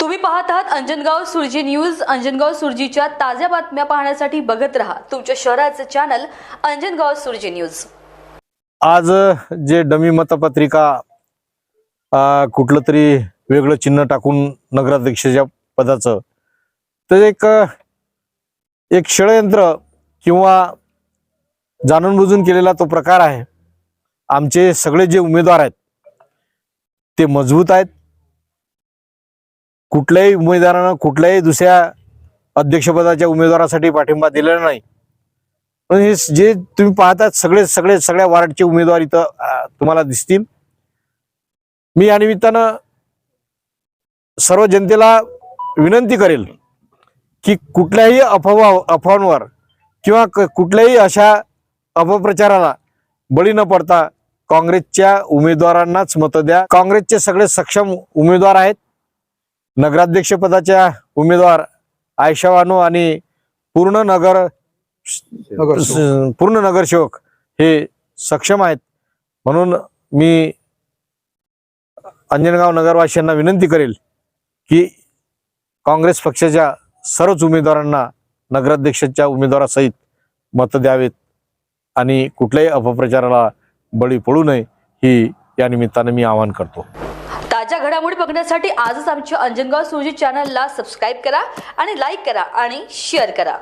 तुम्ही पाहत आहात अंजनगाव सुरजी न्यूज। अंजनगाव सुरजीच्या ताज्या बातम्या पाहण्यासाठी बघत रहा तुमच्या शहराचे चॅनल अंजनगाव सुरजी न्यूज। आज जे डमी मतपत्रिका कुठलं तरी वेगळं चिन्ह टाकून नगराध्यक्षाच्या पदाचं तर एक षडयंत्र किंवा जाणून बुजून केलेला तो प्रकार आहे। आमचे सगळे जे उमेदवार आहेत ते मजबूत आहेत। कुठल्याही उमेदवारानं कुठल्याही दुसऱ्या अध्यक्षपदाच्या उमेदवारासाठी पाठिंबा दिलेला नाही। पण हे जे तुम्ही पाहतात सगळ्या वार्डचे उमेदवार इथं तुम्हाला दिसतील। मी या निमित्तानं सर्व जनतेला विनंती करेल की कुठल्याही अफवांवर किंवा कुठल्याही अशा अपप्रचाराला बळी न पडता काँग्रेसच्या उमेदवारांनाच मत द्या। काँग्रेसचे सगळे सक्षम उमेदवार आहेत। नगराध्यक्ष पदाच्या उमेदवार आयशा बानो आणि पूर्ण नगरसेवक हे सक्षम आहेत। म्हणून मी अंजनगाव नगरवासियांना विनंती करेल की काँग्रेस पक्षाच्या सर्वच उमेदवारांना नगराध्यक्षाच्या उमेदवारासहित मत द्यावेत आणि कुठल्याही अपप्रचाराला बळी पडू नये ही या निमित्ताने मी आवाहन करतो। ताज्या घडामोडी बघण्यासाठी आजच आमच्या अंजनगाव सुरजी चॅनलला सबस्क्राइब करा आणि लाईक करा आणि शेअर करा।